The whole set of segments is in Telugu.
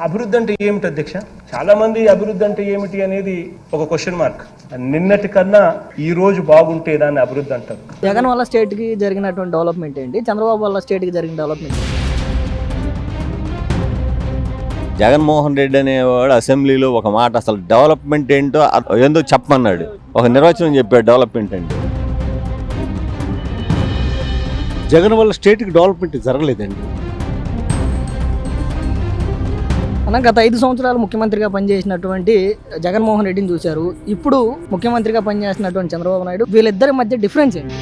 అభివృద్ధి అంటే ఏమిటి అధ్యక్ష? చాలా మంది అభివృద్ధి అంటే ఏమిటి అనేది ఒక క్వశ్చన్ మార్క్. నిన్నటి కన్నా ఈ రోజు బాగుంటే దాన్ని అభివృద్ధి అంటారు. జగన్ వల్ల స్టేట్ కి జరిగినటువంటి డెవలప్మెంట్ ఏంటి, చంద్రబాబు వల్ల స్టేట్ కి జరిగిన డెవలప్మెంట్? జగన్మోహన్ రెడ్డి అనేవాడు అసెంబ్లీలో ఒక మాట అసలు డెవలప్మెంట్ ఏంటో ఎందుకు చెప్పమన్నాడు, ఒక నిర్వచనం చెప్పాడు డెవలప్మెంట్ అంటే. జగన్ వల్ల స్టేట్కి డెవలప్మెంట్ జరగలేదండి. మనం గత 5 సంవత్సరాలు ముఖ్యమంత్రిగా పనిచేసినటువంటి జగన్మోహన్ రెడ్డిని చూశారు, ఇప్పుడు ముఖ్యమంత్రిగా పనిచేసినటువంటి చంద్రబాబు నాయుడు, వీళ్ళిద్దరి మధ్య డిఫరెన్స్ ఏంటి?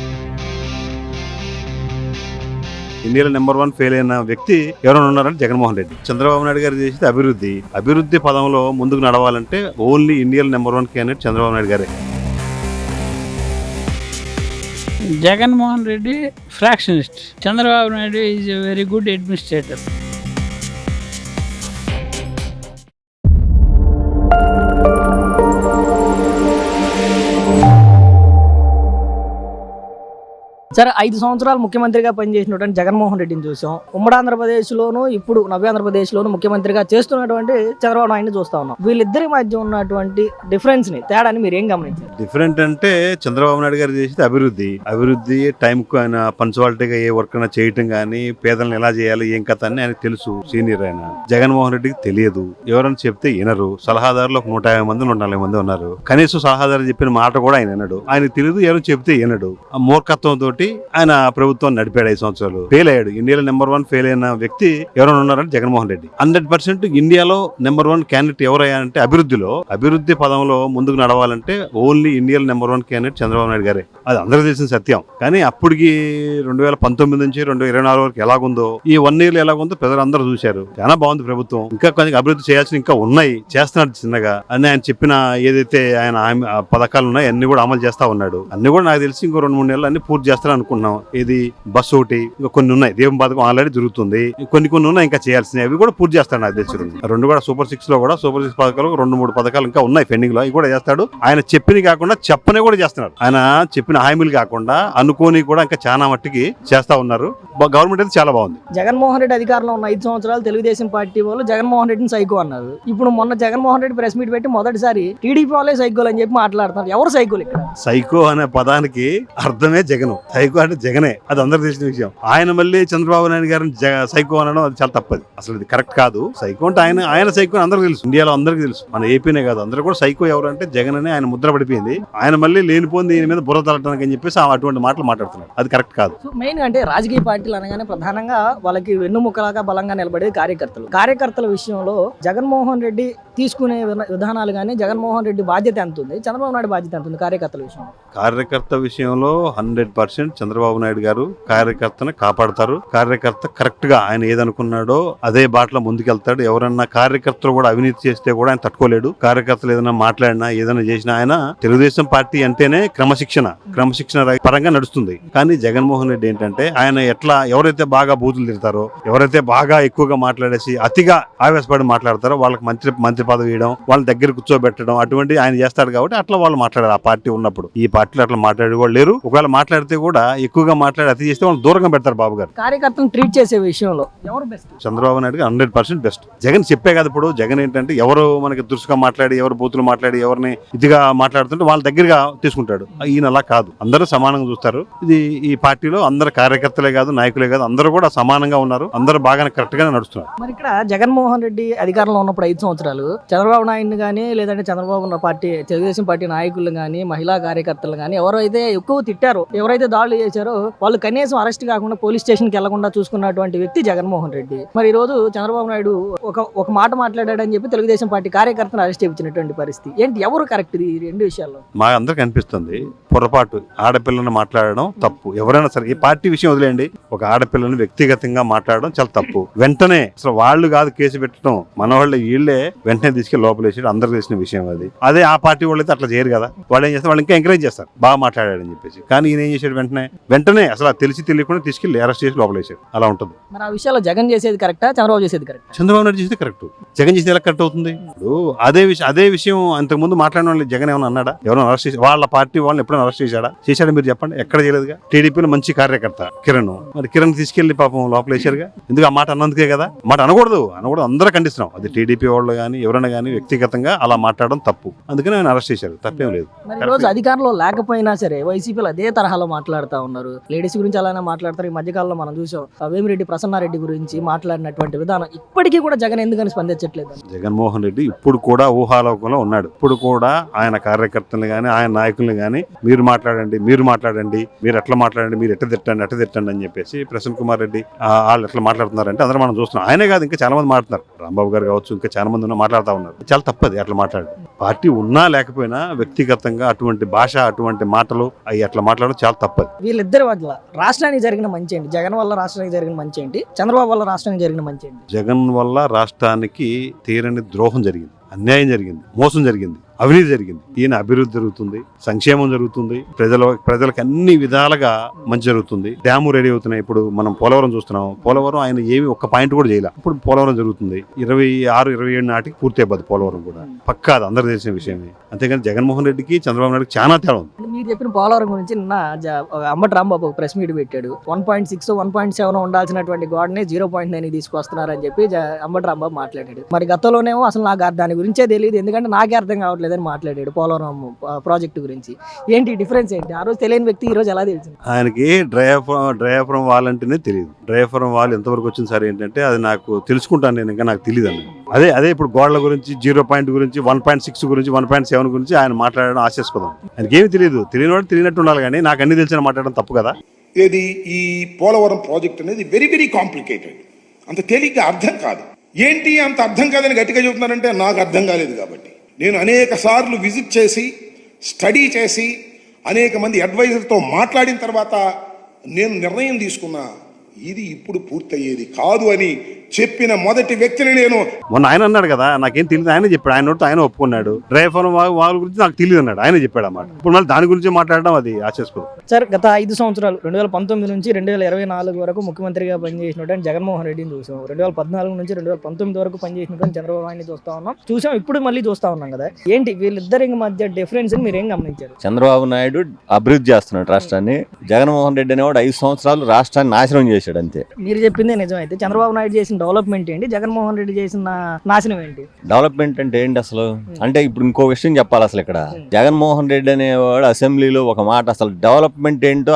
ఇండియాలో నెంబర్ 1 ఫెయిల్ అయిన వ్యక్తి ఎవరైనా ఉన్నారంటే జగన్మోహన్ రెడ్డి. చంద్రబాబు నాయుడు గారు చేసేది అభివృద్ధి పదంలో ముందుకు నడవాలంటే ఓన్లీ ఇండియాలో నెంబర్ 1 క్యాండిడేట్ చంద్రబాబు నాయుడు గారే. Jaganmohan Reddy factionist, Chandrababu Naidu is a very good administrator. సరే, 5 సంవత్సరాలు ముఖ్యమంత్రిగా పనిచేసినటువంటి జగన్మోహన్ రెడ్డిని చూసాం. ఉమ్మడి ఆంధ్రప్రదేశ్లోను, ఇప్పుడు నవ్య ఆంధ్రప్రదేశ్లోను ముఖ్యమంత్రిగా చేస్తున్నటువంటి చంద్రబాబు నాయుడిని చూస్తా ఉన్నాం. వీళ్ళిద్దరి మధ్య ఉన్నటువంటి డిఫరెన్స్ ని, తేడాని మీరు ఏం గమనించారు? డిఫరెంట్ అంటే చంద్రబాబు నాయుడు గారు చేసేది అభివృద్ధి టైంకు ఆయన పంచువాలిటీగా ఏ వర్క్ అయినా చేయటం కానీ, పేదలను ఎలా చేయాలి ఏం కథ అని ఆయనకు తెలుసు, సీనియర్ ఆయన. జగన్మోహన్ రెడ్డికి తెలియదు, ఎవరైనా చెప్తే వినరు. సలహాదారులు ఒక 150 మంది 140 మంది ఉన్నారు, కనీసం సలహాదారు చెప్పిన మాట కూడా ఆయన వినడు. ఆయనకు తెలియదు, ఎవరు చెప్తే వినడు. ఆ మూర్ఖత్వంతో ఆయన ప్రభుత్వం నడిపాడు 5 సంవత్సరాలు. ఫెయిల్ అయ్యాడు. ఇండియాలో నెంబర్ 1 ఫెయిల్ అయిన వ్యక్తి ఎవరైనా ఉన్నారంటే జగన్మోహన్ రెడ్డి. 100% ఇండియాలో నెంబర్ 1 క్యాండిడేట్ ఎవరయ్యారంటే అభివృద్ధి పదంలో ముందుకు నడవాలంటే ఓన్లీ ఇండియాలో నెంబర్ 1 క్యాండిడేట్ చంద్రబాబు నాయుడు గారే. అది అందరూ తెలిసిన సత్యం. కానీ అప్పటికి 2019 నుంచి 2024 వరకు ఎలాగుందో, ఈ 1 year ఎలాగుందో ప్రజలందరూ చూశారు. చాలా బాగుంది ప్రభుత్వం. ఇంకా కొంచెం అభివృద్ధి చేయాల్సిన ఇంకా ఉన్నాయి, చేస్తున్నాడు చిన్నగా. అన్ని ఆయన చెప్పిన ఏదైతే ఆయన పథకాలు ఉన్నాయో అన్ని కూడా అమలు చేస్తా ఉన్నాడు. అన్ని కూడా నాకు తెలిసి ఇంకో 2-3 నెలలు అన్ని పూర్తి చేస్తారు అనుకున్నాం. ఇది బస్సు ఒకటి, ఇంకా కొన్ని ఉన్నాయి. దీపం పథకం ఆల్రెడీ జరుగుతుంది, కొన్ని ఉన్నాయి ఇంకా చేయాల్సినవి. అవి కూడా పూర్తి చేస్తాడు నాకు తెలిసి. 2 కూడా సూపర్ 6 పథకాలు 2-3 పథకాలు ఇంకా ఉన్నాయి పెండింగ్ లో, అవి కూడా చేస్తాడు. ఆయన చెప్పినవి కాకుండా చెప్పని కూడా చేస్తున్నారు. ఆయన చెప్పిన హామీలు కాకుండా అనుకోని కూడా ఇంకా చాలా మట్టికి చేస్తా ఉన్నారు. గవర్నమెంట్ అయితే చాలా బాగుంది. జగన్మోహన్ రెడ్డి అధికారంలో ఉన్న 5 సంవత్సరాలు తెలుగుదేశం పార్టీ వాళ్ళు జగన్మోహన్ రెడ్డిని సైకో అన్నారు. ఇప్పుడు మొన్న జగన్మోహన్ రెడ్డి ప్రెస్ మీట్ పెట్టి మొదటిసారి టీడీపీ వాళ్ళే సైకోలు అని చెప్పి మాట్లాడుతున్నారు. ఎవరు సైకోలు ఇక్కడ? సైకో అనే పదానికి అర్థమే జగన్. సైకో అంటే జగనే, అది అందరూ తెలిసిన విషయం. ఆయన మళ్ళీ చంద్రబాబు నాయుడు గారిని సైకో అనడం అది చాలా తప్పది. అసలు ఇది కరెక్ట్ కాదు. సైకో అంటే ఆయన సైకో అందరికీ తెలుసు, ఇండియాలో అందరికీ తెలుసు. మన ఏపీనే కాదు, అందరూ కూడా సైకో ఎవరు అంటే జగన్ అని ఆయన ముద్ర పడిపోయింది. ఆయన మళ్ళీ లేనిపోయింది దీని మీద బుర్ర తల్లటానికి అని చెప్పేసి అటువంటి మాటలు మాట్లాడుతున్నారు. అది కరెక్ట్ కాదు. మెయిన్ అంటే రాజకీయ పార్టీలు అనగానే ప్రధానంగా వాళ్ళకి వెన్నుముక్కలాగా బలంగా నిలబడేది కార్యకర్తల విషయంలో జగన్మోహన్ రెడ్డి తీసుకునే విధానాలు కానీ, జగన్మోహన్ రెడ్డి బాధ్యత ఎంత ఉంది, చంద్రబాబు నాయుడు బాధ్యత ఎంత ఉంది కార్యకర్త విషయంలో? 100% చంద్రబాబు నాయుడు గారు కార్యకర్తను కాపాడతారు. కార్యకర్త కరెక్ట్ గా ఆయన ఏదనుకున్నాడో అదే బాటలో ముందుకెళ్తాడు. ఎవరన్నా కార్యకర్తలు కూడా అవినీతి చేస్తే కూడా ఆయన తట్టుకోలేడు. కార్యకర్తలు ఏదైనా మాట్లాడినా ఏదైనా చేసినా ఆయన తెలుగుదేశం పార్టీ అంటేనే క్రమశిక్షణ పరంగా నడుస్తుంది. కానీ జగన్మోహన్ రెడ్డి ఏంటంటే ఆయన ఎవరైతే బాగా బూతులు తిడతారో, ఎవరైతే బాగా ఎక్కువగా మాట్లాడేసి అతిగా ఆవేశపడి మాట్లాడతారో వాళ్ళకి మంత్రి పదవి ఇవ్వడం, వాళ్ళ దగ్గర కూర్చోబెట్టడం, అటువంటి ఆయన చేస్తాడు. కాబట్టి అట్లా వాళ్ళు మాట్లాడారు ఆ పార్టీ ఉన్నప్పుడు. ఈ పార్టీలో అట్లా మాట్లాడే వాళ్ళు లేరు. ఒకవేళ మాట్లాడితే కూడా ఎక్కువగా మాట్లాడి అతి చేస్తే వాళ్ళు దూరంగా పెడతారు. బాబు గారు కార్యకర్తను ట్రీట్ చేసే విషయంలో ఎవరు బెస్ట్? చంద్రబాబు నాయుడు 100% బెస్ట్. జగన్ చెప్పే కదా, ఇప్పుడు జగన్ ఏంటంటే ఎవరు మనకి దురుసుగా మాట్లాడి, ఎవరు బూతులు మాట్లాడి, ఎవరిని ఇదిగా మాట్లాడుతుంటే వాళ్ళ దగ్గరగా తీసుకుంటాడు. ఈయన అలా కాదు, అందరూ సమానంగా చూస్తారు. ఈ పార్టీలో అందరు కార్యకర్తలే కాదు, నాయకులే కాదు, అందరూ కూడా సమానంగా ఉన్నారు. అందరూ బాగానే కరెక్ట్ గానే నడుస్తున్నారు. మరి ఇక్కడ జగన్మోహన్ రెడ్డి అధికారంలో ఉన్నప్పుడు 5 సంవత్సరాలు చంద్రబాబు నాయుడిని కానీ, లేదంటే చంద్రబాబు పార్టీ తెలుగుదేశం పార్టీ నాయకులు కానీ, మహిళా కార్యకర్తలు కానీ ఎవరైతే ఎక్కువ తిట్టారో, ఎవరైతే దాడులు చేశారో వాళ్ళు కనీసం అరెస్ట్ కాకుండా పోలీస్ స్టేషన్కి వెళ్లకుండా చూసుకున్నటువంటి వ్యక్తి జగన్మోహన్ రెడ్డి. మరి ఈ రోజు చంద్రబాబు నాయుడు ఒక మాట మాట్లాడాడని చెప్పి తెలుగుదేశం పార్టీ కార్యకర్తను అరెస్ట్ చేయించినటువంటి పరిస్థితి ఏంటి? ఎవరు కరెక్ట్ ఈ 2 విషయాల్లో? మా అందరికి అనిపిస్తుంది పొరపాటు. ఆడపిల్లని మాట్లాడడం తప్పు. ఎవరైనా సరే, ఈ పార్టీ విషయం వదిలేయండి, ఒక ఆడపిల్లని వ్యక్తిగతంగా మాట్లాడడం చాలా తప్పు. వెంటనే అసలు వాళ్ళు కాదు కేసు పెట్టడం, మన వాళ్ళు వీళ్ళే వెంటనే తీసుకెళ్లి లోపలేసి అందరికి తెలిసిన విషయం అది. అదే ఆ పార్టీ వాళ్ళు అయితే అట్లా చేయరు కదా. వాళ్ళు ఏం చేస్తారు, వాళ్ళు ఇంకా ఎంకరేజ్ చేస్తారు బాగా మాట్లాడాడని చెప్పేసి. కానీ ఈయన ఏం చేశాడు, వెంటనే వెంటనే అసలు తెలిసి తెలియకుండా తీసుకెళ్లి అరెస్ట్ చేసి లోపలేశారు. అలా ఉంటుంది. మరి ఆ విషయాల్లో జగన్ చేసేది కరెక్టా, చంద్రబాబు చేసేది కరెక్టా? చంద్రబాబు నాయుడు చేసేది కరెక్ట్, జగన్ చేసేది ఎలా కరెక్ట్ అవుతుంది? ఇప్పుడు అదే విషయం అంతకు ముందు మాట్లాడిన వాళ్ళు జగన్ ఏమైనా అన్నాడా? ఎవరైనా అరెస్ట్ చేసి వాళ్ళ పార్టీ వాళ్ళని ఎప్పుడైనా అరెస్ట్ చేశాడా? మీరు చెప్పండి, ఎక్కడ చేయలేదుగా. టీడీపీలో మంచి కార్యకర్త కిరణ్, మరి కిరణ్ తీసుకెళ్లి పాపం లోపలేశారుగా. ఎందుకు ఆ మాట అన్నందుకే కదా. మాట అనకూడదు అందరూ ఖండిస్తున్నాం. అది టీడీపీ వాళ్ళు కానీ ఎవరైనా కానీ వ్యక్తిగతంగా అలా మాట్లాడడం తప్పు. అందుకని ఆయన అరెస్ట్ చేశారు, తప్పేం లేదు. మరి ఈ రోజు అధికారంలో లేకపోయినా సరే వైసీపీలో అదే తరహాలో మాట్లాడుతూ ఉన్నారు. లేడీస్ గురించి అలానే మాట్లాడతారు. ఈ మధ్యకాలంలో మనం చూసాం వేమిరెడ్డి ప్రసన్నారెడ్డి గురించి మాట్లాడినటువంటి విధానం ఇప్పటికీ కూడా జగన్ ఎందుకని స్పందించట్లేదు? జగన్మోహన్ రెడ్డి ఇప్పుడు కూడా ఊహాలోకంలో ఉన్నాడు. ఇప్పుడు కూడా ఆయన కార్యకర్తలు కానీ ఆయన నాయకుల్ని కానీ మీరు మాట్లాడండి, మీరు ఎట్లా మాట్లాడండి, మీరు ఎట్ట తిట్టండి అని చెప్పేసి ప్రసన్న కుమార్ రెడ్డి వాళ్ళు ఎట్లా మాట్లాడుతున్నారంటే అందరూ మనం చూస్తున్నాం. ఆయనే కాదు, ఇంకా చాలా మంది మాట్లాడుతున్నారు. రాంబాబు గారు కావచ్చు, ఇంకా చాలా మంది మాట్లాడుతూ ఉన్నారు. చాలా తప్పది అట్లా మాట్లాడు. పార్టీ ఉన్నా లేకపోయినా వ్యక్తిగతంగా అటువంటి భాష, అటువంటి మాటలు అవి అట్లా మాట్లాడడం చాలా తప్పది. వీళ్ళిద్దరి వల్ల రాష్ట్రానికి జరిగిన మంచి ఏంటి? జగన్ వల్ల రాష్ట్రానికి జరిగిన మంచి ఏంటి? చంద్రబాబు వల్ల రాష్ట్రానికి జరిగిన మంచి ఏంటి? జగన్ వల్ల రాష్ట్రానికి తీరని ద్రోహం జరిగింది, అన్యాయం జరిగింది, మోసం జరిగింది, అవినీతి జరిగింది. ఈయన అభివృద్ధి జరుగుతుంది, సంక్షేమం జరుగుతుంది, ప్రజలకు అన్ని విధాలుగా మంచి జరుగుతుంది. డ్యాము రెడీ అవుతున్నాయి. ఇప్పుడు మనం పోలవరం చూస్తున్నాం. పోలవరం ఆయన ఏమి ఒక్క పాయింట్ కూడా చేయలే. ఇప్పుడు పోలవరం జరుగుతుంది. 26-27 నాటికి పూర్తి అయిపోద్ది పోలవరం కూడా. పక్కా అది అందరూ తెలిసిన విషయమే. అంతేగాని జగన్మోహన్ రెడ్డికి చంద్రబాబు నాయుడుకి చాలా తేడా ఉంది. మీరు చెప్పిన పోలవరం గురించి నిన్న అంబటి రాంబాబు ఒక ప్రెస్ మీట్ పెట్టాడు. 1.6, 1.7 ఉండాల్సినటువంటి గోడని 0.9 తీసుకొస్తున్నారని చెప్పి అంబటి రాంబాబు మాట్లాడాడు. మరి గతంలోనేమో అసలు నాకు దాని గురించే తెలియదు, ఎందుకంటే నాకే అర్థం కావట్లేదు అని మాట్లాడాడు పోలవరం ప్రాజెక్టు గురించి. ఏంటి డిఫరెన్స్ ఏంటి? ఆ రోజు తెలియని వ్యక్తి ఈ రోజు ఎలా తెలిసింది? ఆయనకి డ్రైఫ్రమ్ వాల్ అంటేనే తెలియదు. డ్రైఫ్రమ్ వాల్ ఎంతవరకు వచ్చింది సార్ ఏంటంటే అది నాకు తెలుసుకుంటాను నేను, ఇంకా నాకు తెలియదు అన్న. అదే ఇప్పుడు గోడల గురించి 0 గురించి 1.6 గురించి 1.7 గురించి ఆయన మాట్లాడడం ఆశాస్పదం. ఆయనకి ఏమి తెలియదు. తెలియనివాడు తెలియనట్టు ఉండాలి, కానీ నాకు అన్ని తెలిసిన మాట్లాడడం తప్పు కదా. ఏది ఈ పోలవరం ప్రాజెక్ట్ అనేది వెరీ వెరీ కాంప్లికేటెడ్, అంత తేలిగ్గా అర్థం కాదు. ఏంటి అంత అర్థం కాదని గట్టిగా చెబుతున్నారంటే నాకు అర్థం కాలేదు కాబట్టి. నేను అనేక సార్లు విజిట్ చేసి స్టడీ చేసి అనేక మంది అడ్వైజర్తో మాట్లాడిన తర్వాత నేను నిర్ణయం తీసుకున్నా, ఇది ఇప్పుడు పూర్తయ్యేది కాదు అని చెప్పిన మొదటి వ్యక్తిని నేను. మొన్న ఆయన అన్నాడు కదా, నాకేం తెలియదు, ఆయన చెప్పాడు. ఆయన నోటితో ఆయన ఒప్పుకున్నాడు. డ్రైఫ్రమ్ వాల్ గురించి నాకు తెలియదు అన్నాడు, ఆయన చెప్పాడు అన్నమాట. ఇప్పుడు మళ్ళీ దాని గురించి మాట్లాడడం అది ఆశాస్పదం. సార్, గత 5 సంవత్సరాలు 2019 నుంచి 2024 వరకు ముఖ్యమంత్రిగా పనిచేసినటువంటి జగన్మోహన్ రెడ్డిని చూసాం. 2014 నుంచి 2019 వరకు పనిచేసినటువంటి చంద్రబాబు నాయుడిని చూసాం. ఇప్పుడు మళ్ళీ చూస్తా ఉన్నాం కదా. ఏంటి వీళ్ళిద్దరి మధ్య డిఫరెన్స్ మీరు ఏం గమనించారు? చంద్రబాబు నాయుడు అభివృద్ధి చేస్తున్నాడు రాష్ట్రాన్ని. జగన్మోహన్ రెడ్డి అనేవాడు 5 సంవత్సరాలు రాష్ట్రాన్ని నాశనం చేశాడు అంతే. మీరు చెప్పిందే నిజమైతే చంద్రబాబు నాయుడు చేసిన డెవలప్మెంట్ ఏంటి, జగన్మోహన్ రెడ్డి చేసిన నాశనం ఏంటి? డెవలప్మెంట్ అంటే ఏంటి అసలు? అంటే ఇప్పుడు ఇంకో విషయం చెప్పాలి. అసలు ఇక్కడ జగన్మోహన్ రెడ్డి అనేవాడు అసెంబ్లీలో ఒక మాట అసలు డెవలప్మెంట్ ఏంటో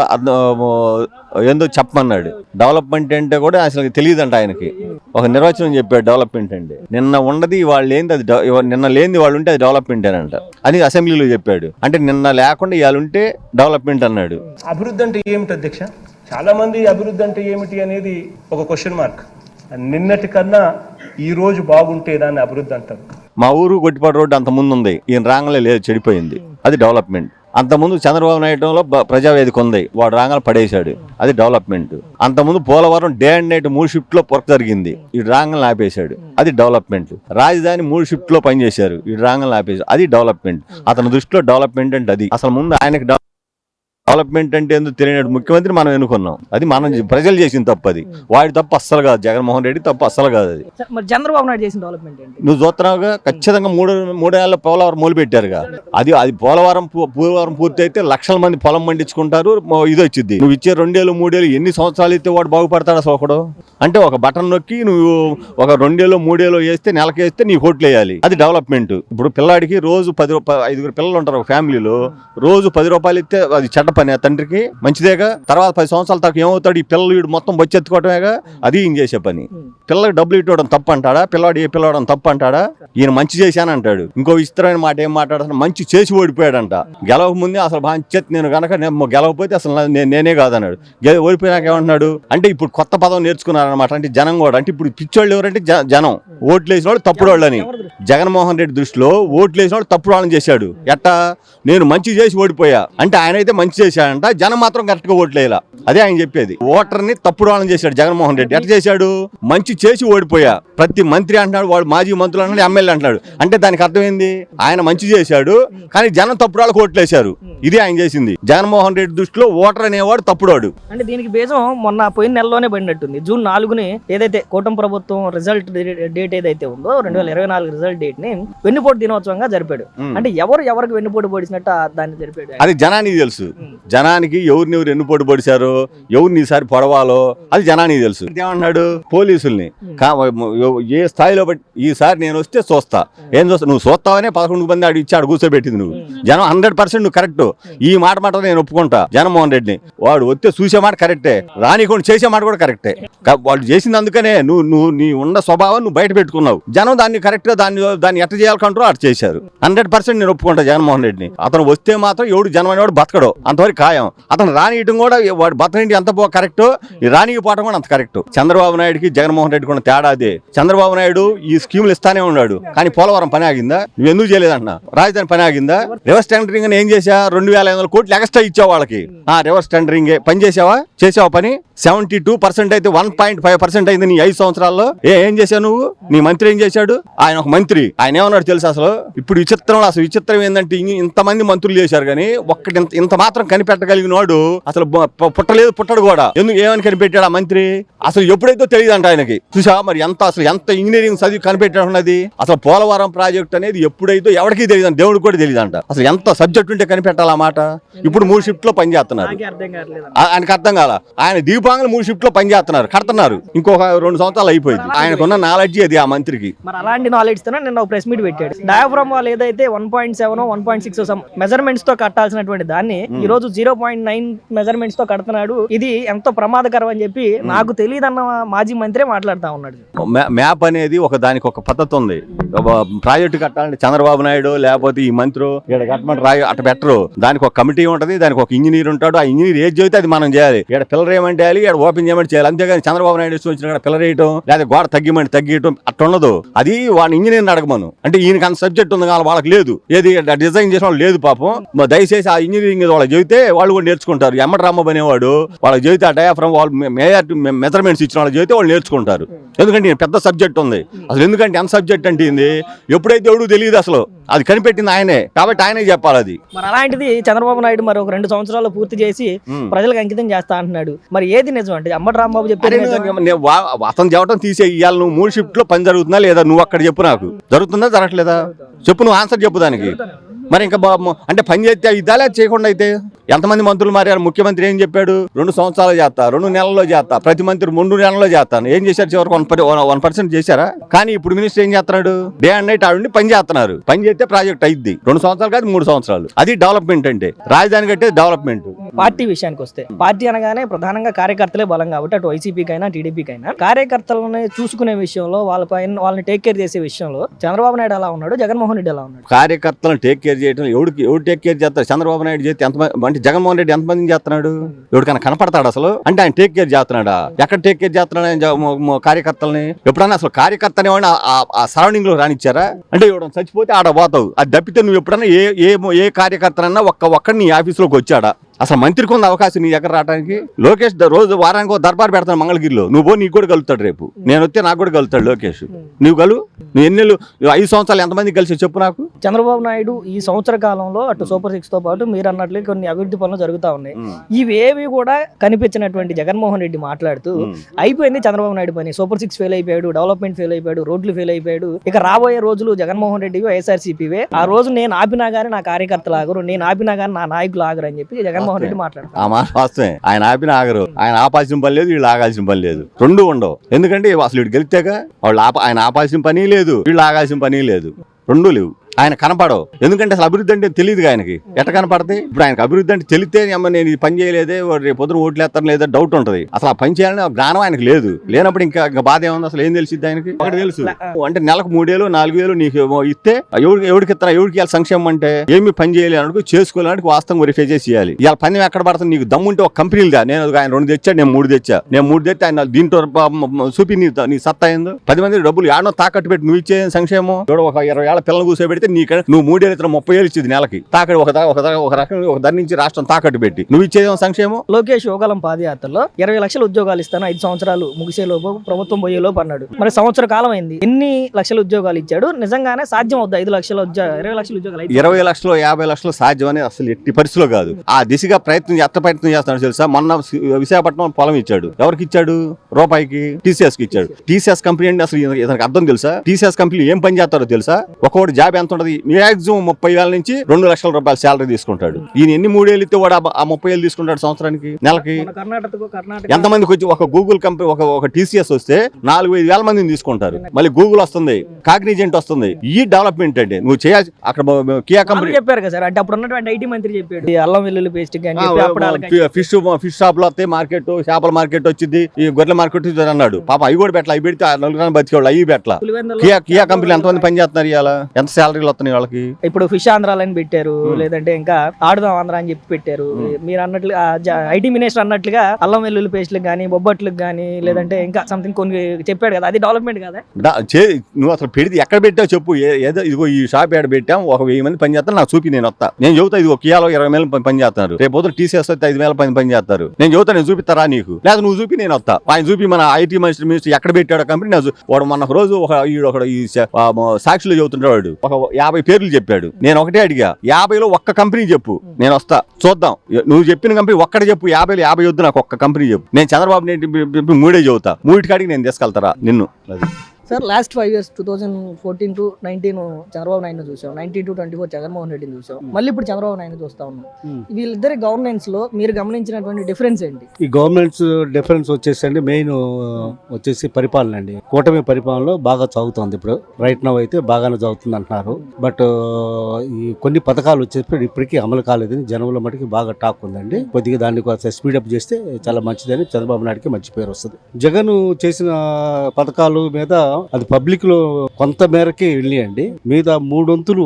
ఏందో చెప్పమన్నాడు. డెవలప్మెంట్ అంటే కూడా అసలు తెలియదంట ఆయనకి. ఒక నిర్వచనం చెప్పాడు డెవలప్మెంట్ అంటే. నిన్న ఉన్నది వాళ్ళు ఏంది, అది నిన్న లేనిది వాళ్ళు ఉంటే అది డెవలప్మెంట్ అంట అని అసెంబ్లీలో చెప్పాడు. అంటే నిన్న లేకుండా ఇవాళ ఉంటే డెవలప్మెంట్ అన్నాడు. అభివృద్ధి అంటే ఏమిటి అధ్యక్ష? చాలా మంది అభివృద్ధి అంటే ఏమిటి అనేది ఒక క్వశ్చన్ మార్క్. నిన్నటి కన్నా ఈ రోజు బాగుంటే దాన్ని అభివృద్ధి అంటారు. మా ఊరు గొట్టిపాడు రోడ్డు అంత ముందు ఉంది, ఈయన రాగానే లేదు, చెడిపోయింది. అది డెవలప్మెంట్. అంతకుముందు చంద్రబాబు నాయుడులో ప్రజావేదిక ఉంది, వాడు రాగానే పడేశాడు, అది డెవలప్మెంట్. అంతకుముందు పోలవరం డే అండ్ నైట్ 3 షిఫ్ట్లో వర్క్ జరిగింది, ఈ రాగానే ఆపేశాడు, అది డెవలప్మెంట్. రాజధాని 3 షిఫ్ట్లో పనిచేశారు, ఈ రాగానే ఆపేశాడు, అది డెవలప్మెంట్. అతని దృష్టిలో డెవలప్మెంట్ అంటే అది. అసలు ముందు ఆయనకి డెవలప్మెంట్ అంటే ఎందుకు తెలియనట్టు ముఖ్యమంత్రి మనం ఎన్నుకున్నాం, అది మనం ప్రజలు చేసిన తప్పు. అది వాడి తప్పు అస్సలు కాదు, జగన్మోహన్ రెడ్డి తప్పు అస్సలు కాదు. అది మరి చంద్రబాబు నాయుడు చేసిన డెవలప్మెంట్ ఏంటి? నువ్వు చూస్తున్నావుగా, ఖచ్చితంగా 3 ఏళ్ళ పోలవరం మొదలు పెట్టారుగా. అది పోలవరం పూర్తి అయితే లక్షల మంది పొలం పండించుకుంటారు, ఇది వచ్చింది. నువ్వు ఇచ్చే 2 ఏళ్ళు 3 ఏళ్ళు ఎన్ని సంవత్సరాలు అయితే వాడు బాగుపడతాడు అసలు ఒకడు? అంటే ఒక బటన్ నొక్కి నువ్వు ఒక 2 ఏళ్ళు 3 ఏళ్ళు వేస్తే నెలకి వేస్తే నీ ఓట్లు వేయాలి, అది డెవలప్మెంట్. ఇప్పుడు పిల్లాడికి రోజు 5 పిల్లలు ఉంటారు ఒక ఫ్యామిలీలో, రోజు 10 రూపాయలు ఇస్తే అది చెడ్డ పని తండ్రికి? మంచిదేగా. తర్వాత 10 సంవత్సరాల దాకా ఏమవుతాడు? ఈ పిల్లలు వీడు మొత్తం బొచ్చెత్తుకోవటమేగా, అది ఈయన చేసే పని. పిల్లలకు డబ్బులు ఇవ్వడం తప్పు అంటాడా? పిల్లవాడు తప్పు అంటాడా? ఈయన మంచి చేశానంటాడు. ఇంకో విచిత్రమైన మాట ఏం మాట్లాడుతున్నా, మంచి చేసి ఓడిపోయాడంట. గెలవక ముందే అసలు నేను కనుక గెలవకపోతే అసలు నేనే కాదన్నాడు. ఓడిపోయినాక ఏమంటున్నాడు అంటే ఇప్పుడు కొత్త పదం నేర్చుకున్నారనమాట. అంటే జనం కూడా, అంటే ఇప్పుడు పిచ్చోళ్ళు ఎవరంటే జనం, ఓట్లు వేసిన వాళ్ళు తప్పుడు వాళ్ళని. జగన్మోహన్ రెడ్డి దృష్టిలో ఓట్లు వేసిన వాళ్ళు తప్పుడు వాళ్ళని చేశాడు. ఎట్టా? నేను మంచి చేసి ఓడిపోయా అంటే ఆయన అయితే మంచి చేశాడంట, జనం మాత్రం కరెక్ట్ గా ఓట్లేలా. అదే ఆయన చెప్పేది. ఓటర్ని తప్పుడు వాళ్ళని చేశాడు జగన్మోహన్ రెడ్డి. ఎట్లా చేశాడు? మంచి చేసి ఓడిపోయా. ప్రతి మంత్రి అంటున్నాడు, వాడు మాజీ మంత్రులు అంటున్నాడు, ఎమ్మెల్యే అంటున్నాడు. అంటే దానికి అర్థమైంది ఆయన మంచి చేశాడు, కానీ జనం తప్పుడు వాళ్ళకి ఓట్లేశారు. ఇది ఆయన చేసింది. జగన్మోహన్ రెడ్డి దృష్టిలో ఓటర్ అనేవాడు తప్పుడోడు. అంటే దీనికి బేజం మొన్న పోయిన నెలలోనే పడినట్టుంది. జూన్ 4ని ఏదైతే కూటమి ప్రభుత్వం రిజల్ట్ డేట్ ఏదైతే ఉందో 2024 రిజల్ట్ డేట్ ని వెన్నుపోటు దినోత్సవంగా జరిపాడు. అంటే ఎవరికి వెన్నుపోటు పొడిచినట్టు దాన్ని జరిపాడు. అది జనానికి తెలుసు. జనానికి ఎవరిని ఎన్నుపోటు పొడిచారో, ఎవరిని ఈసారి పొడవాలో అది జనానికి తెలుసు. ఏమన్నాడు? పోలీసుల్ని ఏ స్థాయిలో ఈసారి నేను వస్తే చూస్తా. ఏం చూస్తా? నువ్వు చూస్తావనే 11 మంది ఆడు ఇచ్చి ఆడు కూర్చోబెట్టింది నువ్వు. జనం 100% నువ్వు కరెక్ట్. ఈ మాట నేను ఒప్పుకుంటా జగన్మోహన్ రెడ్డిని. వాడు వస్తే చూసే మాట కరెక్టే, రానికుండా చేసే మాట కూడా కరెక్టే. వాళ్ళు చేసింది అందుకనే నువ్వు నీ ఉన్న స్వభావం నువ్వు బయట పెట్టుకున్నావు. జనం దాన్ని కరెక్ట్ గా దాన్ని ఎట్ట చేయాలనుకుంటారో అటు చేశారు. 100% నేను ఒప్పుకుంటా జగన్మోహన్ రెడ్డిని. అతను వస్తే మాత్రం ఎవడు జనం అనేవాడు బతకడు, అంతవరకు ఖాయం. అతను రానియటం కూడా వాడు బతకనింటి ఎంత కరెక్ట్, రానిపోవడం కూడా అంత కరెక్ట్. చంద్రబాబు నాయుడుకి జగన్మోహన్ రెడ్డి కూడా తేడా అదే. చంద్రబాబు నాయుడు ఈ స్కీములు ఇస్తానే ఉన్నాడు, కానీ పోలవరం పని ఆగిందా? నువ్వు ఎందుకు చేయలేదంటున్నా. రాజధాని పని ఆగిందా? రివర్స్ టెండరింగ్ అని ఏం చేశా? 2,500 కోట్లు ఎక్స్ట్రా ఇచ్చావు వాళ్ళకి. రివర్స్ టెండరింగ్ పని చేసావా? పని 72% అయితే 1.5% అయింది నీ 5 సంవత్సరాల్లో. ఏం చేశావు నువ్వు? నీ మంత్రి ఏం చేశాడు? ఆయన ఒక మంత్రి. ఆయన ఏమన్నాడు తెలుసు? ఇప్పుడు విచిత్రం ఏంటంటే ఇంతమంది మంత్రులు చేశారు, కానీ ఒక్కటి ఇంత మాత్రం కనిపెట్టగలిగిన వాడు అసలు పుట్టడు కూడా. ఎందుకు ఏమని కనిపెట్టాడు ఆ మంత్రి? అసలు ఎప్పుడైతే తెలియదంట ఆయనకి. చూసా మరి ఎంత ఇంజనీరింగ్ చదివి కనిపెట్టనున్నది. అసలు పోలవరం ప్రాజెక్ట్ అనేది ఎప్పుడైతే ఎవరికి తెలియదు, దేవుడికి కూడా తెలియదంట. అసలు ఎంత సబ్జెక్ట్ ఉంటే కనిపెట్టాలి ఆ మాట. ఇప్పుడు 3 షిఫ్ట్ లో పని చేస్తున్నారు. ఆయనకు అర్థం కాల. ఆయన దీపాంగులు 3 షిఫ్ట్ లో పని చేస్తున్నారు, కడుతున్నారు. ఇంకొక 2 సంవత్సరాలు అయిపోయింది. ఆయనకున్న నాలెడ్జ్ అది ఆ మంత్రికి. మరి అలాంటి నాలెడ్జ్ తో నిన్న ఒక ప్రెస్ మీట్ పెట్టాడు. డయాఫ్రామ్ వాళ్ళు ఏదైతే 1.7 1.6 మెజర్మెంట్స్ తో కట్టాల్సినటువంటి దాన్ని ఈ రోజు 0.9 మెజర్మెంట్స్ తో కడుతున్నాడు. ఇది ఎంతో ప్రమాదకరం అని చెప్పి నాకు తెలియదన్న మాజీ మంత్రి మాట్లాడుతా ఉన్నాడు. మ్యాప్ అనేది దానికి ఒక పద్ధతి ఉంది. ప్రాజెక్టు కట్టాలంటే చంద్రబాబు నాయుడు లేకపోతే ఈ మంత్రి ఇక్కడ కట్టమంటే అట్ట పెట్టరు. దానికి ఒక కమిటీ ఉంటది, దానికి ఒక ఇంజనీర్ ఉంటాడు. ఆ ఇంజనీర్ ఏది చెబితే అది మనం చేయాలి. ఇక్కడ పిల్లర్ ఏమంటే చేయాలి, ఇక్కడ ఓపెన్ చేయమంటే చేయాలి. అంతేగాని చంద్రబాబు నాయుడు వచ్చిన పిల్లర్ వేయటం లేదా గోడ తగ్గియటం అట్లా ఉండదు. అది వాడిని ఇంజనీర్ అడగమను. అంటే ఈయనకి అంత సబ్జెక్ట్ ఉంది కానీ వాళ్ళకి లేదు. ఏది డిజైన్ చేసిన వాళ్ళు లేదు పాపం. దయచేసి ఆ ఇంజనీరింగ్ వాళ్ళకి చెబితే వాళ్ళు కూడా నేర్చుకుంటారు. ఎమ్మటి రాంబాబు అనేవాడు వాళ్ళకి చెబితే ఆ డయాఫ్రామ్ వాళ్ళు మెజర్మెంట్స్ ఇచ్చిన వాళ్ళు చెబితే వాళ్ళు నేర్చుకుంటారు. ఎందుకంటే పెద్ద సబ్జెక్ట్ ఉంది. అసలు ఎందుకంటే ఎంత సబ్జెక్ట్ అంటే ఎప్పుడైతే ఎవడు తెలియదు అసలు అది కనిపెట్టింది ఆయనే, కాబట్టి ఆయనే చెప్పాలి అది. మరి అలాంటిది చంద్రబాబు నాయుడు మరి ఒక 2 సంవత్సరాలు పూర్తి చేసి ప్రజలకు అంకితం చేస్తా అంటున్నాడు. మరి ఏది నిజం అంటే అమ్మటి రాంబాబు చెప్పారు. అతను చెప్పడం తీసే ఇవాళ నువ్వు 3 షిఫ్ట్ లో పని జరుగుతుందా లేదా? నువ్వు అక్కడ చెప్పు, నాకు జరుగుతుందా జరగట్లేదా చెప్పు. నువ్వు ఆన్సర్ చెప్పు దానికి. మరి ఇంకా అంటే పని చేస్తే ఇద్దా లేదా చేయకుండా అయితే? ఎంతమంది మంత్రులు మారారు? ముఖ్యమంత్రి ఏం చెప్పాడు? 2 సంవత్సరాలు చేస్తా, 2 నెలల్లో చేస్తా, ప్రతి మంత్రి 3 నెలల్లో చేస్తాను. ఏం చేశారు? చివరికి 1% చేశారా? కానీ ఇప్పుడు మినిస్టర్ ఏం చేస్తున్నాడు? డే అండ్ నైట్ ఆవిడ పని చేస్తున్నారు. పని చేస్తే ప్రాజెక్ట్ అయింది. 2 సంవత్సరాలు కాదు 3 సంవత్సరాలు. అది డెవలప్మెంట్ అంటే. రాజధాని కట్టే డెవలప్మెంట్. పార్టీ విషయానికి వస్తే, పార్టీ అనగానే ప్రధానంగా కార్యకర్తలే బలం కాబట్టి అటు వైసీపీకైనా టీడీపీకైనా కార్యకర్తలను చూసుకునే విషయంలో వాళ్ళని టేక్ కేర్ చేసే విషయంలో చంద్రబాబు నాయుడు ఎలా ఉన్నాడు, జగన్మోహన్ రెడ్డి ఎలా ఉన్నాడు? కార్యకర్తలను టేక్ కేర్ చేయడం ఎవరు టేక్ కేర్ చేస్తారు? చంద్రబాబు నాయుడు చేస్తే ఎంతమంది, అంటే జగన్మోహన్ రెడ్డి ఎంతమంది చేస్తున్నాడు? ఎవరికైనా కనపడతాడు అసలు? అంటే ఆయన టేక్ కేర్ చేస్తున్నాడా? ఎక్కడ టేక్ కేర్ చేస్తున్నాడు ఆయన కార్యకర్తల్ని? ఎప్పుడన్నా అసలు కార్యకర్తని ఆ సరౌండింగ్ లో రానిచ్చారా? అంటే ఎవడన్నా చచ్చిపోతే ఆడ పోతావు. అది తప్పితే నువ్వు ఎప్పుడన్నా ఏ కార్యకర్తనన్నా ఒక్కడిని నీ ఆఫీసులోకి వచ్చాడా? అసలు మంత్రికి ఉన్న అవకాశం నీ దగ్గర రావడానికి. లోకేష్ రోజు వారానికి దర్బార్ పెడతాను మంగళగిరిలో. నువ్వు నీకు కూడా కలుగుతాడు. రేపు నేను వస్తే నాకు కూడా కలుగుతాడు లోకేష్. నువ్వు నువ్వు 5 సంవత్సరాలు ఎంతమంది కలిసి చెప్పు నాకు. చంద్రబాబు నాయుడు ఈ సంవత్సర కాలంలో అటు సూపర్ 6 తో పాటు మీరు అన్నట్లు కొన్ని అభివృద్ధి పనులు జరుగుతా ఉన్నాయి. ఇవేవి కూడా కనిపించినటువంటి జగన్మోహన్ రెడ్డి మాట్లాడుతూ అయిపోయింది చంద్రబాబు నాయుడు పని. సూపర్ 6 ఫెయిల్ అయిపోయాడు, డెవలప్మెంట్ ఫెయిల్ అయిపోయాడు, రోడ్లు ఫెయిల్ అయిపోయాడు. ఇక రాబోయే రోజులు జగన్మోహన్ రెడ్డి వైఎస్ఆర్సీపీవే. ఆ రోజు నేను ఆపినా గానీ నా కార్యకర్తలు ఆగరు, నేను ఆపినా గానీ నా నాయకులు ఆగరు అని చెప్పి జగన్మోహన్ రెడ్డి మాట్లాడతారు. ఆ మాట వాస్తవమే. ఆయన ఆపిన ఆగరు. ఆయన ఆపాల్సిన పని లేదు, వీళ్ళు ఆగాల్సిన పని లేదు. 2 ఉండవు. ఎందుకంటే అసలు వీడు గెలిచాక ఆయన ఆపాల్సిన పని లేదు, వీళ్ళు ఆగాల్సిన పని లేదు. 2 లేవు. ఆయన కనపడవు. ఎందుకంటే అసలు అభివృద్ధి అంటే తెలియదు ఆయనకి. ఎట్ట కనపడతాయి? ఇప్పుడు ఆయనకు అభివృద్ధి అంటే తెలిస్తే నేను ఇది పని చేయలేదే, రేపు పొద్దున ఓట్లు వేస్తాను లేదా డౌట్ ఉంటది. అసలు ఆ పని చేయాలని జ్ఞానం ఆయనకు లేదు. లేనప్పుడు ఇంకా బాధ ఏముంది? అసలు ఏం తెలిసిద్ది ఆయనకి? ఒకటి తెలుసు, అంటే నెలకు 3,000 4,000 నీకు ఇస్తే ఎవరికి ఇస్తారా? ఎవరికి ఇవ్వాలి? సంక్షేమం అంటే ఏమి పని చేయలేను చేసుకోలేడానికి వాస్తవం వెరిఫై చేసి చేయాలి. ఇవాళ పని ఎక్కడ పడుతుంది? నీకు దమ్ముంటే ఒక కంపెనీలు దా. నేను ఆయన 2 తెచ్చా, నేను 3 తెచ్చా. నేను 3 తెస్తే ఆయన దీంట్లో చూపి నీ సత్తా ఏందో. 10 మంది డబ్బులు ఏడనో తాకట్టు పెట్టి నువ్వు ఇచ్చే సంక్షేమం ఒక 20 ఏళ్ల పిల్లలు కూర్చోబెడితే పెడితే నువ్వు 3 ఏళ్ళు 30 ఏళ్ళు ఇచ్చింది నెలకి తాకట్టు ఒక రకం ఒక దాని నుంచి రాష్ట్రం తాకట్టు పెట్టి నువ్వు ఇచ్చేదేమో సంక్షేమం. లోకేష్ యువగలం పాదయాత్రలో 20 లక్షల ఉద్యోగాలు ఇస్తాను 5 సంవత్సరాలు ముగిసేలోపు ప్రభుత్వం పోయేలోపు అన్నాడు. మరి సంవత్సర కాలం అయింది, ఎన్ని లక్షల ఉద్యోగాలు ఇచ్చాడు? నిజంగానే సాధ్యం అవుద్దా 5 లక్షల 20 లక్షల ఉద్యోగాలు? 20 లక్షలు 50 లక్షలు సాధ్యం అని అసలు ఎట్టి పరిస్థితిలో కాదు. ఆ దిశగా ప్రయత్నం చేస్తున్నాడు తెలుసా. మొన్న విశాఖపట్నం పొలం ఇచ్చాడు, ఎవరికి ఇచ్చాడు? రూపాయికి టీసీఎస్ కి ఇచ్చాడు. టీసీఎస్ కంపెనీ అంటే అసలు ఇతనికి అర్థం తెలుసా? టీసీఎస్ కంపెనీ ఏం పని చేస్తారో తెలుసా? ఒక్కొక్కటి జాబ్ ఎంత ఉంటది? మాక్సిమం 30,000 నుంచి 2 లక్షల రూపాయలు శాలరీ తీసుకుంటాడు. ఈయన ఎన్ని 3 ఏళ్ళు ఇస్తే వాడు ఆ 30,000 తీసుకుంటాడు సంవత్సరానికి, నెలకి. కర్ణాటక ఎంతమందికి వచ్చి ఒక గూగుల్ కంపెనీ ఒక టీసీఎస్ వస్తే 4-5 వేల మందిని తీసుకుంటారు. మళ్ళీ గూగుల్ వస్తుంది, కాగ్నిజెంట్ వస్తుంది. ఈ డెవలప్మెంట్ అంటే నువ్వు చేయాలి. అక్కడ కియా కంపెనీ చెప్పారు కదా సార్, అంటే అప్పుడు ఉన్నటువంటి ఐటీ మంత్రి చెప్పాడు ఈ అల్లం వెల్లుల్లి పేస్ట్ ఫిష్ షాప్ లో వస్తే మార్కెట్, చేపల మార్కెట్ వచ్చింది, ఈ గొర్రెల మార్కెట్ అన్నాడు. పాప అవి కూడా పెట్టాలి, అవి పెడితే 4 బతికేవాళ్ళు అవి పెట్టాల. కియా కంపెనీలు ఎంతమంది పని చేస్తున్నారు ఇవాళ? ఎంత శాలరీలు వస్తున్నాయి వాళ్ళకి? ఇప్పుడు ఫిష్ ఆంధ్రాలని పెట్టారు, లేదంటే ఇంకా ఆడుదాం ఆంధ్ర అని చెప్పి పెట్టారు. మీరు అన్నట్లు ఐటీ మినిస్టర్ అన్నట్లుగా అల్లం వెల్లుల్లి పేస్ట్లకు కానీ బొబ్బట్లకు కానీ లేదంటే ఇంకా సంథింగ్ కొన్ని చెప్పాడు కదా, అది డెవలప్మెంట్ కదా? నువ్వు అసలు పెడితే ఎక్కడ పెట్టావు చెప్పు. ఏదో ఇదిగో ఈ షాప్ ఏడ పెట్టాం, 1,000 మంది పని చేస్తారు, నాకు చూపి నేను వస్తా. నేను చెబుతా ఇదిగో కియాలో 20,000 పని చేస్తున్నారు, రేపు పొద్దున టీసీఎస్ వస్తే 5,000 పని చేస్తారు. నేను చెబుతా, నేను చూపిస్తారా నీకు? లేదా నువ్వు చూపి నేను వస్తా. ఆయన చూపి మన ఐటీ మినిస్టర్ ఎక్కడ పెట్టాడో కంపెనీ వాడు మొన్న రోజు ఈ సాక్షిలో చెబుతుంటాడు, ఒక 50 పేర్లు చెప్పాడు. నేను ఒకటే అడిగా, 50లో ఒక్క కంపెనీ చెప్పు, నేను వస్తా చూద్దాం. నువ్వు చెప్పిన కంపెనీ ఒక్కడే చెప్పు, 50లో 50 వద్దు, నాకు ఒక్క కంపెనీ చెప్పు. నేను చంద్రబాబు నాయుడు 3 చెబుతా, 3 కాడికి నేను తీసుకెళ్తారా నిన్ను? అది sir last 5 years 2014 to 19 Chandrababu Naidu చూసాం, 19 to 24 జగన్మోహన్ రెడ్డిని చూసాం, మళ్ళీ ఇప్పుడు చంద్రబాబు నాయుడు చూస్తా ఉన్నాం. వీళ్ళిద్దరి గవర్నెన్స్ లో మీరు గమనించినటువంటి డిఫరెన్స్ ఏంటి? ఈ గవర్నమెంట్స్ డిఫరెన్స్ వచ్చేసి మెయిన్ వచ్చేసి పరిపాలన అండి. కూటమి పరిపాలనలో బాగా చదువుతుంది ఇప్పుడు, రైట్ నౌ అయితే బాగానే చదువుతుంది అంటున్నారు. బట్ ఈ కొన్ని పథకాలు వచ్చేసి ఇప్పటికీ అమలు కాలేదని జనంలో మటుకు బాగా టాక్ ఉందండి. కొద్దిగా దాన్ని స్పీడప్ చేస్తే చాలా మంచిదని చంద్రబాబు నాయుడుకి మంచి పేరు వస్తుంది. జగన్ చేసిన పథకాలు మీద అది పబ్లిక్ లో కొంత మేరకి వెళ్ళినాయండి. మిగతా 3 వంతులు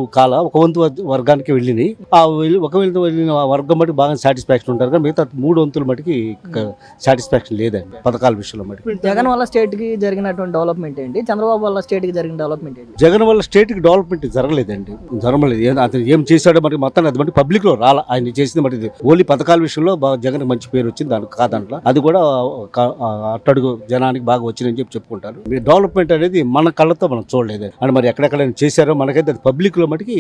ఒక వంతు వర్గానికి వెళ్ళినాయి. ఆ ఒక వంతు వెళ్ళిన వర్గం మటుకు బాగా సాటిస్ఫాక్షన్ ఉంటారు, కానీ మిగతా 3 వంతులు మటుకి సాటిస్ఫాక్షన్ లేదండి పథకాల విషయంలో మటుకు. జగన్ వల్ల స్టేట్ కి జరిగినటువంటి డెవలప్మెంట్ ఏంటి? చంద్రబాబు వల్ల స్టేట్ కి జరిగిన డెవలప్మెంట్ ఏంటి? జగన్ వల్ల స్టేట్ కి డెవలప్మెంట్ జరగలేదండి, జరగలేదు. అతను ఏం చేశాడో మనకి మొత్తం అది మటుకు పబ్లిక్ లో రాలా. ఆయన చేసింది మటుకు ఓన్లీ పథకాల విషయంలో జగన్ మంచి పేరు వచ్చింది, దానికి కాదంట్లో అది కూడా అట్టడుగు జనానికి బాగా వచ్చిందని చెప్పుకుంటారు. డెవలప్మెంట్ అనేది మన కళ్ళతో మనం చూడలేదు. అండ్ మరి ఎక్కడెక్కడ చేశారో మనకైతే అది పబ్లిక్ లో మటుకి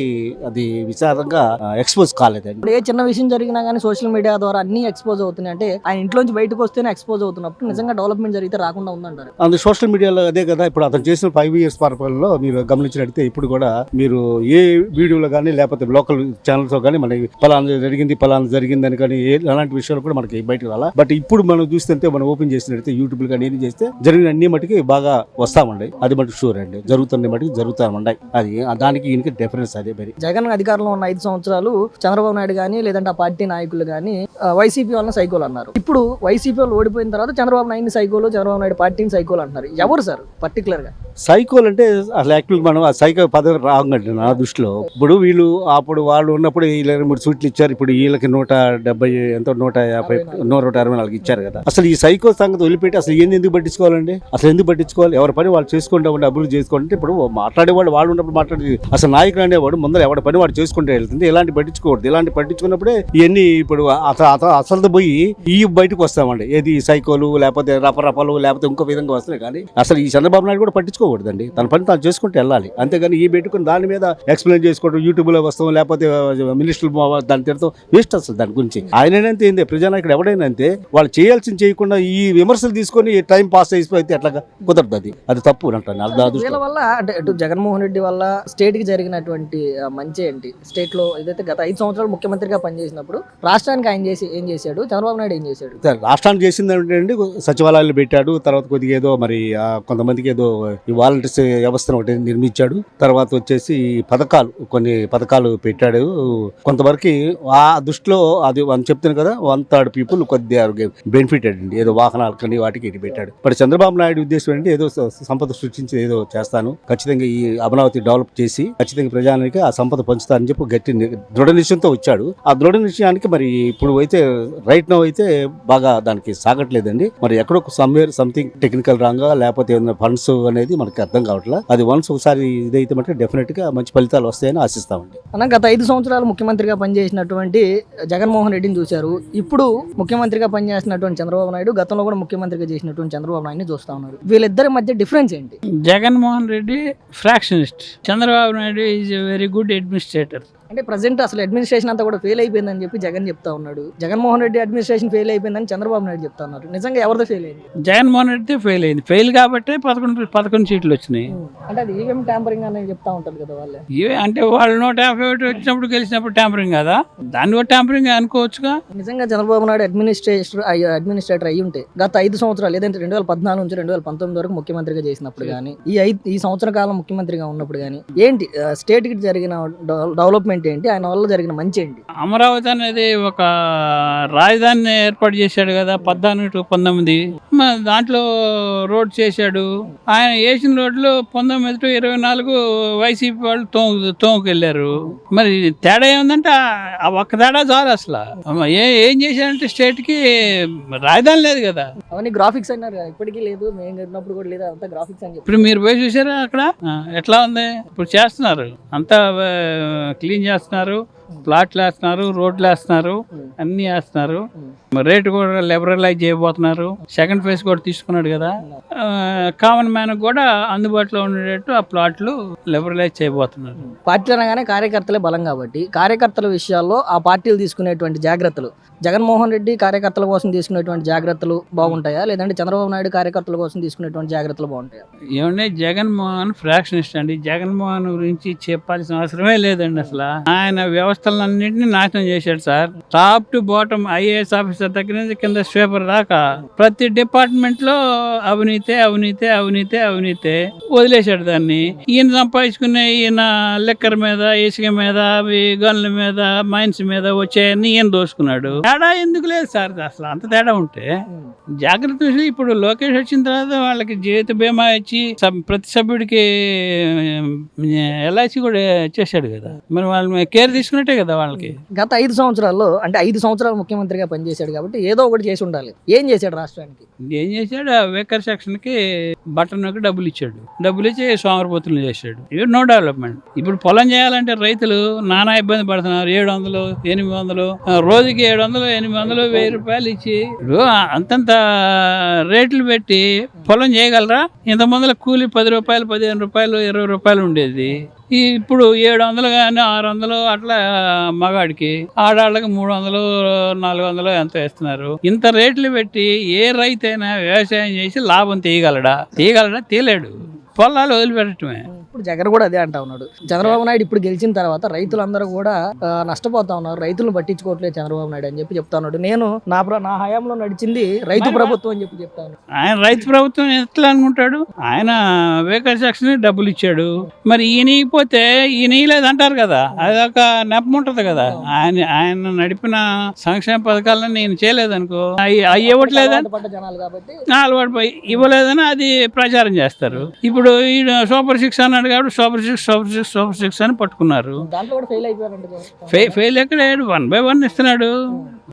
అది విచారంగా ఎక్స్పోజ్ కాలేదండి. ఏ చిన్న విషయం జరిగినా కానీ సోషల్ మీడియా ద్వారా అన్ని ఎక్స్పోజ్ అవుతున్నాయి. అంటే ఆయన ఇంట్లోంచి బయటకు వస్తేనే ఎక్స్పోజ్ అవుతున్నప్పుడు నిజంగా డెవలప్మెంట్ జరిగితే రాకుండా ఉందంటారు. అందులో సోషల్ మీడియాలో అదే కదా ఇప్పుడు అతను చేసిన 5 years పరిపాలనలో మీరు గమనించినట్లయితే ఇప్పుడు కూడా మీరు ఏ వీడియోలో కానీ లేకపోతే లోకల్ ఛానల్స్ కానీ మనకి పలానా జరిగిందని కానీ అలాంటి విషయాలు కూడా మనకి బయటకు రాలా. బట్ ఇప్పుడు మనం చూస్తుంటే మనం ఓపెన్ చేసినట్లయితే యూట్యూబ్ కానీ ఏం చేస్తే జరిగిన అన్ని మటుకి బాగా వస్తామండి. అది మటుకు షూర్ అండి, జరుగుతున్న మటుకు జరుగుతామండి. అది దానికి ఈయనకి డిఫరెన్స్ అదే. మరి జగన్ అధికారంలో ఉన్న 5 సంవత్సరాలు చంద్రబాబు నాయుడు కానీ లేదంటే ఆ పార్టీ నాయకులు కానీ వైసీపీ వాళ్ళని సైకోలు అన్నారు. ఇప్పుడు వైసీపీ వాళ్ళు ఓడిపోయిన తర్వాత చంద్రబాబు నాయుడు సైకోలు, చంద్రబాబు నాయుడు పార్టీని సైకోలు అంటున్నారు. ఎవరు సార్ పర్టికులర్ గా సైకోల్ అంటే? అసలు యాక్చువల్ మనం ఆ సైకో పదవి రాగండి నా దృష్టిలో. ఇప్పుడు వీళ్ళు అప్పుడు వాళ్ళు ఉన్నప్పుడు 3 సీట్లు ఇచ్చారు, ఇప్పుడు వీళ్ళకి 170 ఎంతో 150 164 ఇచ్చారు కదా. అసలు ఈ సైకో సంగతి వదిలిపెట్టి అసలు ఎందుకు పట్టించుకోవాలండి? అసలు ఎందుకు పట్టించుకోవాలి? ఎవరి పని వాళ్ళు చేసుకుంటా ఉంటే అభివృద్ధి చేసుకుంటే ఇప్పుడు మాట్లాడేవాడు వాళ్ళు ఉన్నప్పుడు మాట్లాడేది. అసలు నాయకుడు అనేవాడు ముందర ఎవరి పని వాడు చేసుకుంటే వెళ్తుంది. ఇలాంటి పట్టించుకోవద్దు. ఇలాంటి పట్టించుకున్నప్పుడే ఇవన్నీ ఇప్పుడు అసలు పోయి ఈ బయటకు వస్తామండి. ఏది సైకోలు లేకపోతే రపరపలు లేకపోతే ఇంకో విధంగా వస్తున్నాయి. కానీ అసలు ఈ చంద్రబాబు నాయుడు కూడా పట్టించుకోకూడదండి. తన పని తాను చేసుకుంటూ వెళ్ళాలి. అంతేగాని ఈ పెట్టుకుని దాని మీద ఎక్స్ప్లెయిన్ చేసుకోవడం, యూట్యూబ్ లో వస్తాం లేకపోతే మినిస్టర్లు దాన్ని తిడతాం వేస్ట్. అసలు దాని గురించి ఆయనంతే ఏంది ప్రజానాయకుడు ఎవడైనా అంతే. వాళ్ళు చేయాల్సింది చేయకుండా ఈ విమర్శలు తీసుకొని టైం పాస్ అయిపోతే ఎట్లా కుదరదు. అది తప్పు అంటాను. వీళ్ళ వల్ల అంటే ఇటు జగన్మోహన్ రెడ్డి వల్ల స్టేట్ కి జరిగినటువంటి మంచి ఏంటి? స్టేట్ లో ఏదైతే గత 5 సంవత్సరాలు ముఖ్యమంత్రిగా పనిచేసినప్పుడు రాష్ట్రానికి ఆయన ఏం చేశాడు? చంద్రబాబు నాయుడు ఏం చేశాడు? రాష్ట్రానికి చేసింది ఏంటంటే సచివాలయాలు పెట్టాడు. తర్వాత కొద్దిగా ఏదో మరి కొంతమందికి ఏదో ఈ వాలంటీర్స్ వ్యవస్థను ఒకటి నిర్మించాడు. తర్వాత వచ్చేసి కొన్ని పథకాలు పెట్టాడు. కొంతవరకు ఆ దృష్టిలో అది చెప్తాను కదా 1/3 పీపుల్ కొద్దిగా బెనిఫిట్ అండి. ఏదో వాహనాలు కానీ వాటికి ఇటు పెట్టాడు. మరి చంద్రబాబు నాయుడు ఉద్దేశం ఏంటి? ఏదో సంపద సృష్టించి ఏదో చేస్తాను, ఖచ్చితంగా ఈ అమరావతి డెవలప్ చేసి ఖచ్చితంగా ప్రజానికి ఆ సంపద పంచుతానని చెప్పి గట్టి దృఢ నిశ్చయంతో వచ్చాడు. ఆ దృఢ నిశ్చయానికి మరి ఇప్పుడు అయితే రైట్ నౌ అయితే బాగా దానికి సాగట్లేదండి. మరి ఎక్కడో సంథింగ్ టెక్నికల్ రాంగా లేకపోతే ఏదైనా ఫండ్స్ అనేది మనకి అర్థం కావట్లేదు. అది వన్స్ ఒకసారి ఇదైతే మటుకు డెఫినెట్ గా మంచి ఫలితాలు వస్తాయని ఆశిస్తామండి. అన్న, గత 5 సంవత్సరాలు ముఖ్యమంత్రిగా పనిచేసినటువంటి జగన్మోహన్ రెడ్డిని చూశారు. ఇప్పుడు ముఖ్యమంత్రిగా పనిచేసినటువంటి చంద్రబాబు నాయుడు, గతంలో కూడా ముఖ్యమంత్రిగా చేసినటువంటి చంద్రబాబు నాయుడుని చూస్తా ఉన్నారు. వీళ్ళిద్దరి మధ్య డిఫరెన్స్ ఏంటి? Jaganmohan Reddy factionist, Chandrababu Naidu is a very good administrator. అంటే ప్రజెంట్ అసలు అడ్మినిస్ట్రేషన్ అంతా కూడా ఫెయిల్ అయిపోయిందని చెప్పి జగన్ చెప్తా ఉన్నాడు. జగన్మోహన్ రెడ్డి అడ్మినిస్ట్రేషన్ ఫెయిల్ అయిపోయిందని చంద్రబాబు నాయుడు చెప్తా ఉన్నారు. నిజంగా ఎవరిదో ఫెయిల్ అయింది? జగన్మోహన్ రెడ్డి ఫెయిల్ అయింది. ఫెయిల్ కాబట్టి 11 సీట్లు వచ్చినాయి. అంటే అది ఈవీఎం ట్యాంపరింగ్ అనేది చెప్తా ఉంటారు కదా వాళ్ళే. ఇవే అంటే వాళ్ళు 151 వచ్చినప్పుడు గెలిచినప్పుడు ట్యాంపరింగ్ కదా, దాన్ని కూడా ట్యాంపరింగ్ అనుకోవచ్చుగా. నిజంగా చంద్రబాబు నాయుడు అడ్మినిస్ట్రేటర్ అయ్యి ఉంటే గత 5 సంవత్సరాలు ఏదంటే 2014 నుంచి 2019 వరకు ముఖ్యమంత్రిగా చేసినప్పుడు కానీ, ఈ సంవత్సర కాలం ముఖ్యమంత్రిగా ఉన్నప్పుడు కానీ ఏంటి స్టేట్ కి జరిగిన డెవలప్మెంట్ ఏంటి, ఆయన వల్ల జరిగిన మంచి ఏంటి? అమరావతి అనేది ఒక రాజధానిని ఏర్పాటు చేశాడు కదా 14 to 19. దాంట్లో రోడ్ చేశాడు. ఆయన వేసిన రోడ్లు 19 to 24 వైసీపీ వాళ్ళు తోముకెళ్ళారు. మరి తేడా ఏముందంటే ఆ ఒక్క తేడా చాలు. అసలు ఏం చేశాడంటే స్టేట్ కి రాజధాని లేదు కదా. అవన్నీ గ్రాఫిక్స్ అన్నారు, ఇప్పటికీ లేదు, మేము కట్టినప్పుడు కూడా లేదు, అంతా గ్రాఫిక్స్ అని చెప్పి. ఇప్పుడు మీరు పోయి చూసారా అక్కడ ఎట్లా ఉంది? ఇప్పుడు చేస్తున్నారు, అంతా క్లీన్ చేస్తున్నారు, ప్లాట్లు వేస్తున్నారు, రోడ్లు వేస్తున్నారు, అన్ని వేస్తున్నారు. రేటు కూడా లిబరలైజ్ చేయబోతున్నారు. సెకండ్ ఫేజ్ కూడా తీసుకున్నాడు కదా. కామన్ మ్యాన్ కూడా అందుబాటులో ఉండేటట్టు ఆ ప్లాట్లు లిబరలైజ్ చేయబోతున్నారు. పార్టీ అనగానే కార్యకర్తలే బలం కాబట్టి కార్యకర్తల విషయాల్లో ఆ పార్టీలు తీసుకునేటువంటి జాగ్రత్తలు, జగన్మోహన్ రెడ్డి కార్యకర్తల కోసం తీసుకునేటువంటి జాగ్రత్తలు బాగుంటాయా, లేదంటే చంద్రబాబు నాయుడు కార్యకర్తల కోసం తీసుకునేటువంటి జాగ్రత్తలు బాగుంటాయా? ఏమంటే జగన్మోహన్ ఫ్రాక్షనిస్ట్ అండి. జగన్మోహన్ గురించి చెప్పాల్సిన అవసరమే లేదండి. అసలు ఆయన వ్యవస్థలన్నింటినీ నాశనం చేశాడు sir. Top to bottom IAS officer దగ్గర నుంచి కింద స్వీపర్ దాకా ప్రతి డిపార్ట్మెంట్ లో అవినీతే అవినీతే అవినీతే అవినీతే వదిలేశాడు దాన్ని. ఈయన సంపాదించుకునే ఈయన లెక్కర్ మీద, ఇసుక మీద, గన్ల మీద, మైన్స్ మీద వచ్చాయని ఈయన దోసుకున్నాడు. తేడా ఎందుకు లేదు సార్? అసలు అంత తేడా ఉంటే జాగ్రత్త. ఇప్పుడు లోకేష్ వచ్చిన తర్వాత వాళ్ళకి జీవిత బీమా ఇచ్చి ప్రతి సభ్యుడికి ఎల్ఐసి కూడా చేశాడు కదా. మరి వాళ్ళు కేర్ తీసుకున్నట్టే కదా వాళ్ళకి. గత 5 సంవత్సరాల్లో అంటే 5 సంవత్సరాలు ముఖ్యమంత్రిగా పనిచేశాడు కాబట్టి ఏదో ఒకటి చేసి ఉండాలి. ఏం చేశాడు రాష్ట్రానికి? ఏం చేశాడు? వేకర్ సెక్షన్ కి బటన్కి డబ్బులు ఇచ్చాడు. డబ్బులు ఇచ్చి సోమరపోతులు చేశాడు. ఇవి నో డెవలప్మెంట్. ఇప్పుడు పొలం చేయాలంటే రైతులు నానా ఇబ్బంది పడుతున్నారు. 700, 800, రోజుకి 700, 800, 1000 రూపాయలు ఇచ్చి అంతంత రేట్లు పెట్టి పొలం చేయగలరా? ఇంత ముందుల కూలి 10 రూపాయలు, 15 రూపాయలు, 20 రూపాయలు ఉండేది. ఇప్పుడు 700 కానీ 600 అట్లా మగాడికి, ఆడాళ్ళకి 300, 400 ఎంత వేస్తున్నారు. ఇంత రేట్లు పెట్టి ఏ రైతైనా వ్యవసాయం చేసి లాభం తీయగలడా? తీయలేడు. పొలాలు వదిలిపెట్టడమే. ఇప్పుడు జగన్ కూడా అదే అంటా ఉన్నాడు. చంద్రబాబు నాయుడు ఇప్పుడు గెలిచిన తర్వాత రైతులందరూ కూడా నష్టపోతా ఉన్నారు, రైతులను పట్టించుకోవట్లేదు చంద్రబాబు నాయుడు అని చెప్పి చెప్తా ఉన్నాడు. నేను నా హయాంలో నడిచింది రైతు ప్రభుత్వం అని చెప్పి చెప్తాను. ఆయన రైతు ప్రభుత్వం ఎట్లా అనుకుంటాడు? ఆయన వేకర్ సెక్షన్ డబ్బులు ఇచ్చాడు. మరి ఈయనపోతే ఈయన లేదంటారు కదా, అదొక నెపం ఉంటది కదా. ఆయన నడిపిన సంక్షేమ పథకాలను నేను చేయలేదనుకో, అవి ఇవ్వట్లేదని అలవాటు ఇవ్వలేదని అది ప్రచారం చేస్తారు. ఇప్పుడు సూపర్ 6 అన్నాడు కాబట్టి సూపర్ సిక్స్ అని పట్టుకున్నారు. ఫెయిల్ ఎక్కడ 1 by 1 ఇస్తున్నాడు.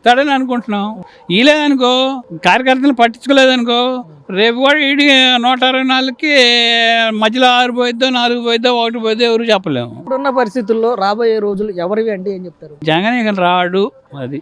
తడని అనుకుంటున్నాం. లేదనుకో, కార్యకర్తలు పట్టించుకోలేదనుకో, రేపు కూడా 124కి మధ్యలో 6 పోయిద్దో, 4 పోయిద్దో, 1 పోయిద్దో ఎవరు చెప్పలేము. ఇప్పుడున్న పరిస్థితుల్లో రాబోయే రోజులు ఎవరివి అంటే ఏం చెప్తారు? జగన్ ఇక రాడు. అది